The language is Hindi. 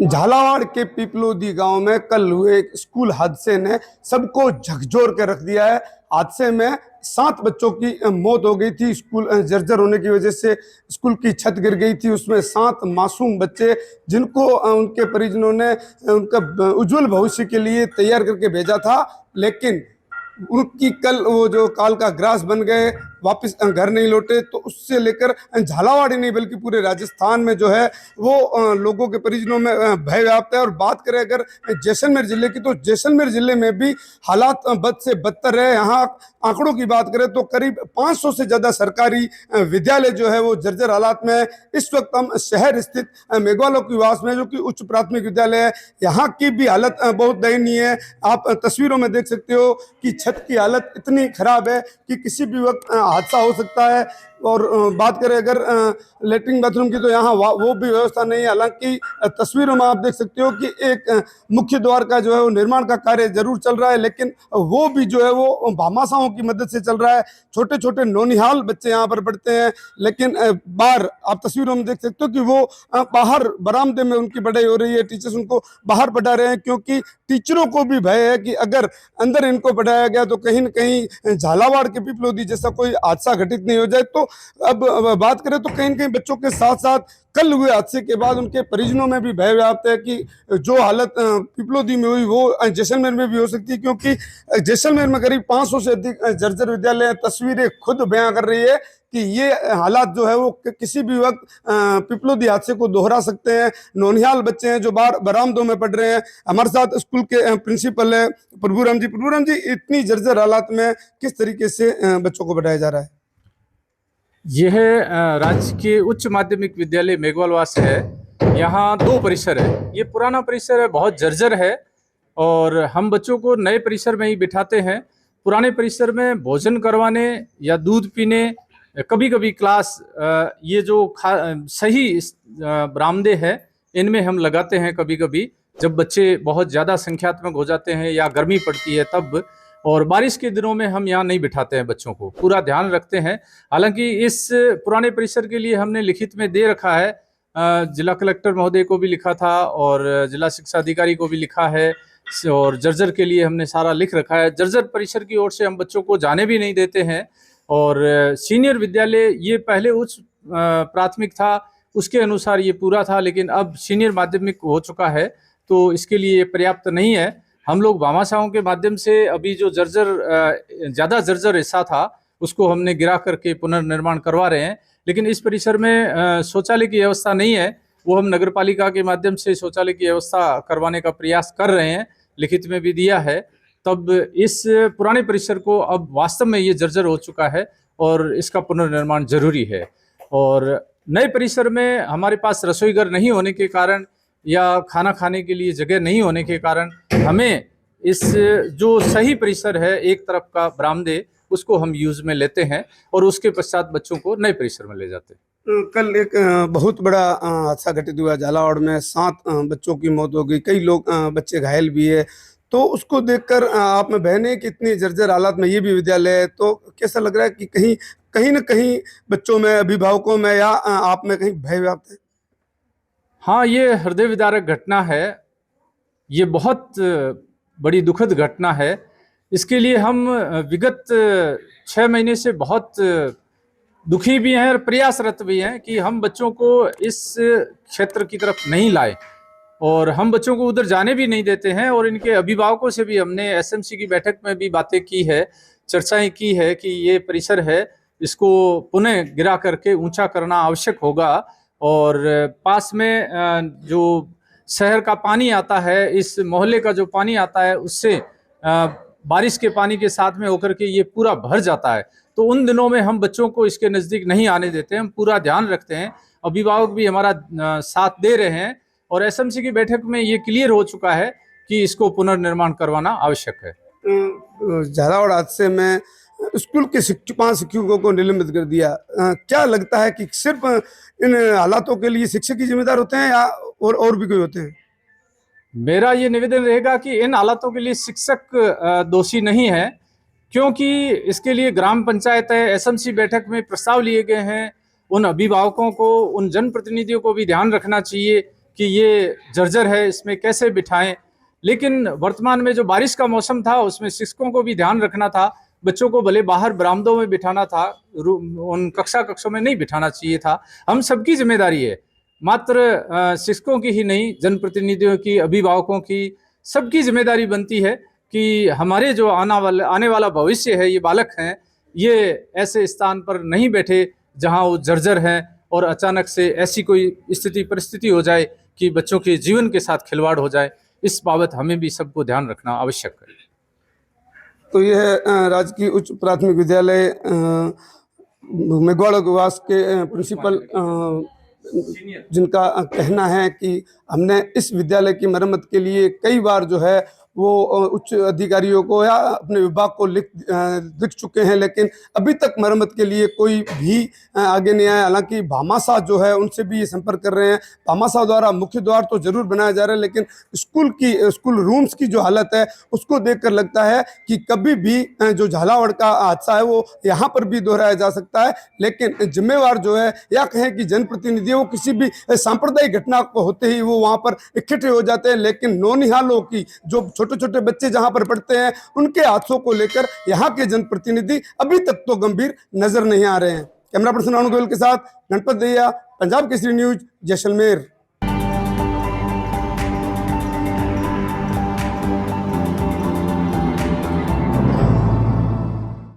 झालावाड़ के पिपलोदी गांव में कल हुए एक स्कूल हादसे ने सबको झकझोर के रख दिया है। हादसे में 7 बच्चों की मौत हो गई थी। स्कूल जर्जर होने की वजह से स्कूल की छत गिर गई थी। उसमें 7 मासूम बच्चे जिनको उनके परिजनों ने उनका उज्जवल भविष्य के लिए तैयार करके भेजा था, लेकिन उनकी कल वो जो काल का ग्रास बन गए, वापस घर नहीं लौटे। तो उससे लेकर झालावाड़ ही नहीं बल्कि पूरे राजस्थान में जो है वो लोगों के परिजनों में भय व्याप्त है। और बात करें अगर जैसलमेर जिले की, तो जैसलमेर जिले में भी हालात बद से बदतर है। यहाँ आंकड़ों की बात करें तो करीब 500 से ज्यादा सरकारी विद्यालय जो है वो जर्जर हालात में है। इस वक्त हम शहर स्थित मेघवालों की वास में, जो कि उच्च प्राथमिक विद्यालय है, यहाँ की भी हालत बहुत दयनीय है। आप तस्वीरों में देख सकते हो कि छत की हालत इतनी खराब है कि किसी भी वक्त हादसा हो सकता है। और बात करें अगर लेटरिन बाथरूम की, तो यहाँ वो भी व्यवस्था नहीं है। हालांकि तस्वीरों में आप देख सकते हो कि एक मुख्य द्वार का जो है वो निर्माण का कार्य जरूर चल रहा है, लेकिन वो भी जो है वो भामाशाहों की मदद से चल रहा है। छोटे छोटे नौनिहाल बच्चे यहाँ पर पढ़ते हैं, लेकिन बाहर आप तस्वीरों में देख सकते हो कि वो बाहर बरामदे में उनकी पढ़ाई हो रही है। टीचर्स उनको बाहर पढ़ा रहे हैं, क्योंकि टीचरों को भी भय है कि अगर अंदर इनको पढ़ाया गया तो कहीं न कहीं झालावाड़ के पिपलोदी जैसा कोई हादसा घटित नहीं हो जाए। तो अब बात करें तो कहीं न कहीं बच्चों के साथ साथ कल हुए हादसे के बाद उनके परिजनों में भी भय व्याप्त है कि जो हालत पिपलोदी में हुई वो जैसलमेर में भी हो सकती है, क्योंकि जैसलमेर में करीब 500 से अधिक जर्जर विद्यालय तस्वीरें खुद बयां कर रही है कि ये हालात जो है वो किसी भी वक्त पिपलोदी हादसे को दोहरा सकते हैं। नौनिहाल बच्चे हैं जो बाहर बरामदों में पढ़ रहे हैं। हमारे साथ स्कूल के प्रिंसिपल है प्रभुराम जी। प्रभुराम जी, इतनी जर्जर हालात में किस तरीके से बच्चों को पढ़ाया जा रहा है? यह राजकीय उच्च माध्यमिक विद्यालय मेघवालवास है। यहाँ 2 परिसर है। ये पुराना परिसर है, बहुत जर्जर है, और हम बच्चों को नए परिसर में ही बिठाते हैं। पुराने परिसर में भोजन करवाने या दूध पीने, कभी कभी क्लास, ये जो सही बरामदे हैं इनमें हम लगाते हैं। कभी कभी जब बच्चे बहुत ज़्यादा संख्यात्मक हो जाते हैं या गर्मी पड़ती है तब, और बारिश के दिनों में हम यहाँ नहीं बिठाते हैं। बच्चों को पूरा ध्यान रखते हैं। हालांकि इस पुराने परिसर के लिए हमने लिखित में दे रखा है, जिला कलेक्टर महोदय को भी लिखा था और जिला शिक्षा अधिकारी को भी लिखा है, और जर्जर के लिए हमने सारा लिख रखा है। जर्जर परिसर की ओर से हम बच्चों को जाने भी नहीं देते हैं। और सीनियर विद्यालय ये पहले उच्च प्राथमिक था, उसके अनुसार ये पूरा था, लेकिन अब सीनियर माध्यमिक हो चुका है, तो इसके लिए ये पर्याप्त नहीं है। हम लोग भामाशाहों के माध्यम से अभी जो ज़्यादा जर्जर हिस्सा था उसको हमने गिरा करके पुनर्निर्माण करवा रहे हैं। लेकिन इस परिसर में शौचालय की व्यवस्था नहीं है, वो हम नगर पालिका के माध्यम से शौचालय की व्यवस्था करवाने का प्रयास कर रहे हैं, लिखित में भी दिया है। तब इस पुराने परिसर को, अब वास्तव में ये जर्जर हो चुका है और इसका पुनर्निर्माण जरूरी है। और नए परिसर में हमारे पास रसोई घर नहीं होने के कारण या खाना खाने के लिए जगह नहीं होने के कारण हमें इस जो सही परिसर है, एक तरफ का बरामदे, उसको हम यूज में लेते हैं और उसके पश्चात बच्चों को नए परिसर में ले जाते हैं। कल एक बहुत बड़ा हादसा घटित हुआ झालावाड़ में। 7 बच्चों की मौत हो गई, कई लोग बच्चे घायल भी है। तो उसको देखकर आप में बहने कि इतनी जर्जर हालात में ये भी विद्यालय है, तो कैसा लग रहा है कि कहीं कहीं ना कहीं बच्चों में, अभिभावकों में या आप में कहीं भय व्याप्त है? हाँ, ये हृदय विदारक घटना है। ये बहुत बड़ी दुखद घटना है। इसके लिए हम विगत 6 महीने से बहुत दुखी भी हैं और प्रयासरत भी हैं कि हम बच्चों को इस क्षेत्र की तरफ नहीं लाए, और हम बच्चों को उधर जाने भी नहीं देते हैं। और इनके अभिभावकों से भी हमने एसएमसी की बैठक में भी बातें की है, चर्चाएं की है कि ये परिसर है, इसको पुनः गिरा करके ऊंचा करना आवश्यक होगा। और पास में जो शहर का पानी आता है, इस मोहल्ले का जो पानी आता है, उससे बारिश के पानी के साथ में होकर के ये पूरा भर जाता है। तो उन दिनों में हम बच्चों को इसके नज़दीक नहीं आने देते, हम पूरा ध्यान रखते हैं। अभिभावक भी हमारा साथ दे रहे हैं और एसएमसी की बैठक में ये क्लियर हो चुका है कि इसको पुनर्निर्माण करवाना आवश्यक है। झालावाड़ हादसे में स्कूल के 5 शिक्षकों को निलंबित कर दिया। क्या लगता है कि सिर्फ इन हालातों के लिए शिक्षक ही जिम्मेदार होते हैं या और भी कोई होते हैं? मेरा ये निवेदन रहेगा कि इन हालातों के लिए शिक्षक दोषी नहीं है, क्योंकि इसके लिए ग्राम पंचायत है, एसएमसी बैठक में प्रस्ताव लिए गए हैं। उन अभिभावकों को, उन जनप्रतिनिधियों को भी ध्यान रखना चाहिए कि ये जर्जर है, इसमें कैसे बिठाएं। लेकिन वर्तमान में जो बारिश का मौसम था उसमें शिक्षकों को भी ध्यान रखना था, बच्चों को भले बाहर बरामदों में बिठाना था, उन कक्षों में नहीं बिठाना चाहिए था। हम सबकी जिम्मेदारी है, मात्र शिक्षकों की ही नहीं, जनप्रतिनिधियों की, अभिभावकों की, सबकी जिम्मेदारी बनती है कि हमारे जो आने वाला भविष्य है, ये बालक हैं, ये ऐसे स्थान पर नहीं बैठे जहां वो जर्जर हैं और अचानक से ऐसी कोई परिस्थिति हो जाए कि बच्चों के जीवन के साथ खिलवाड़ हो जाए। इस बाबत हमें भी सबको ध्यान रखना आवश्यक है। तो यह राजकीय उच्च प्राथमिक विद्यालय मेघवाड़ा उपवास के प्रिंसिपल जिनका कहना है कि हमने इस विद्यालय की मरम्मत के लिए कई बार जो है वो उच्च अधिकारियों को या अपने विभाग को लिख चुके हैं, लेकिन अभी तक मरम्मत के लिए कोई भी आगे नहीं आया। हालांकि भामाशाह जो है उनसे भी ये संपर्क कर रहे हैं। भामाशाह द्वारा मुख्य द्वार तो जरूर बनाया जा रहा है, लेकिन स्कूल रूम्स की जो हालत है उसको देखकर लगता है कि कभी भी जो झालावाड़ का हादसा है वो यहाँ पर भी दोहराया जा सकता है। लेकिन जिम्मेवार जो है, या कहें कि जनप्रतिनिधि, वो किसी भी सांप्रदायिक घटना को होते ही वो वहाँ पर इकट्ठे हो जाते हैं, लेकिन नौनिहालों की जो छोटे छोटे बच्चे जहां पर पढ़ते हैं उनके हादसों को लेकर यहां के जनप्रतिनिधि अभी तक तो गंभीर नजर नहीं आ रहे हैं। कैमरा पर्सन अरुण गोयल के साथ गणपत दहिया, पंजाब केसरी न्यूज, जैसलमेर।